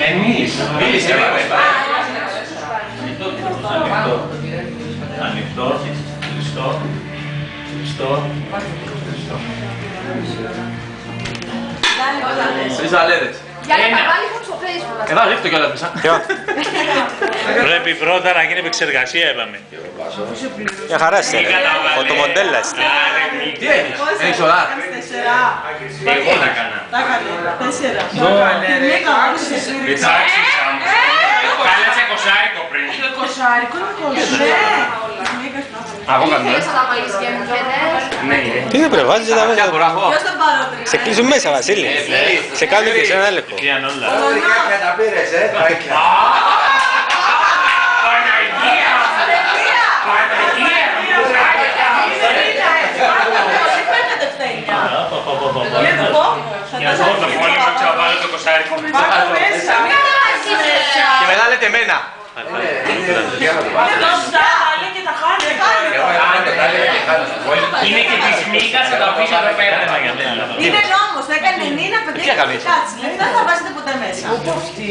Εμείς. Μίλησε, ανοιχτό, κλειστό, κλειστό, κλειστό. Τρεις αλέδες. Για να τα βάλει στο Facebook. Εδώ ρίχνω κιόλας μέσα. Πρέπει πρώτα να γίνει επεξεργασία, είπαμε. Μια χαρά είστε, ρε. Φωτομοντέλα είστε. Τι έχεις, έχεις ώρα. Εγώ τα έκανα. Τα έκανα, 4. Πιτσάξεις άμα. Κάλεσε κοσάρικο πριν. Κοσάρικο είναι κοσέ. Εγώ κάνω, Θέλεις να τα βάλεις και εμφιένες. Ναι, Τι είναι πρε, βάζεις τα Ποια μέσα. μπορώ να έχω. Ποιος θα πάρω Σε κλείσουν μέσα, Βασίλη. Σε κάνουν και σε ένα έλεγχο. Πήγαν όλα. Για αυτό το πόλεμο ξαβάλω το κοσάρικο. Και μετά λέτε εμένα. Είναι και της Μίκας και τα αφήσω εδώ πέρα. Είναι νόμος, θα έκανε Νίνα, παιδιά, Τι έκανες? κάτσε, λεφτά θα βάζετε ποτέ μέσα.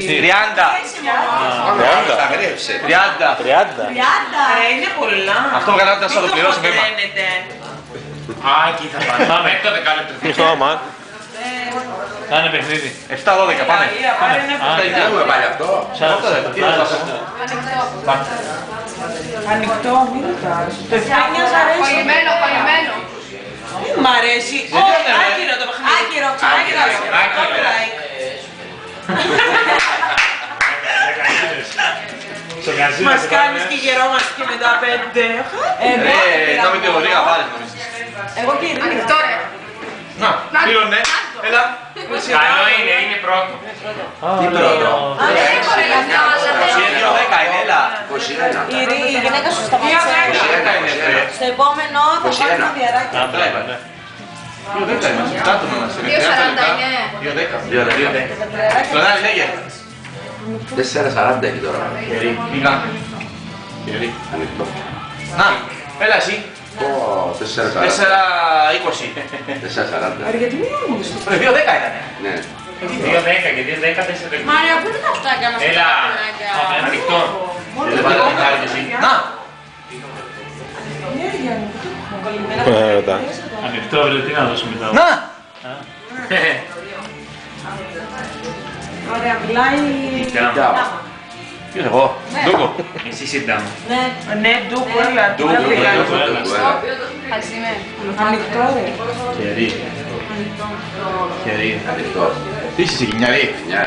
30. 30. 30. 30. Είναι πολλά. Αυτό βγάλα όταν θα το πληρώσω βήμα. Α, εκεί θα πάμε. Πάμε το δεκάλεπτο. Άμα. Κάνε παιχνίδι. 7-12 πάμε. Έχουμε πάλι αυτό. Ανοιχτό, μην ρωτάς. Το εφτάνια σ' αρέσει. Κολλημένο, κολλημένο. Μ' αρέσει. Άκυρο το παιχνίδι. Μας κάνεις και γερόμαστε και μετά 5. Να μην θεωρία πάρεις νομίζεις. Εγώ και η Ειρήνη. Ανοιχτό ρε. Να, πλήρωνε. Έλα. Καλό είναι, είναι πρώτο. Τι πρώτο. Δεν μπορεί να μοιάζεται. 2-10 είναι, έλα. Η γυναίκα σου σταματήσε. 10 είναι, ρε. Στο επόμενο θα πάρει το διαράκι. Α, μπράβο, ναι. 2-10 είμαστε. Κάτω να μας. 2-40 είναι. 2-10. Κλονάρι, λέγε. 4,40 έχει τώρα. Μην κάνουμε. Χέρι. Ανοιχτό. Να, έλα εσύ. 4,40. 4-20. 4,40. Γιατί μην ήμουν στο Ρε, 2-10 ήτανε. Ναι. 2-10 και 2-10 4. Μαρία, πού είναι τα αυτάκια μας? Έλα, ανοιχτό. Δεν πάρε να κάνει εσύ. Να. Ρωτά. Ανοιχτό, ρε, τι να δώσουμε μετά. Να. Ωραία, μιλάει. Ποιος εγώ. Ντούκο. Εσύ συντάμε. Ναι. Ναι, ντούκου, έλα. Ντούκου, Χαλσιμένο. Ανοιχτό, ρε. Χέρι. Χέρι. Ανοιχτό. Τι είσαι, Κινιάρη. Νιάρι.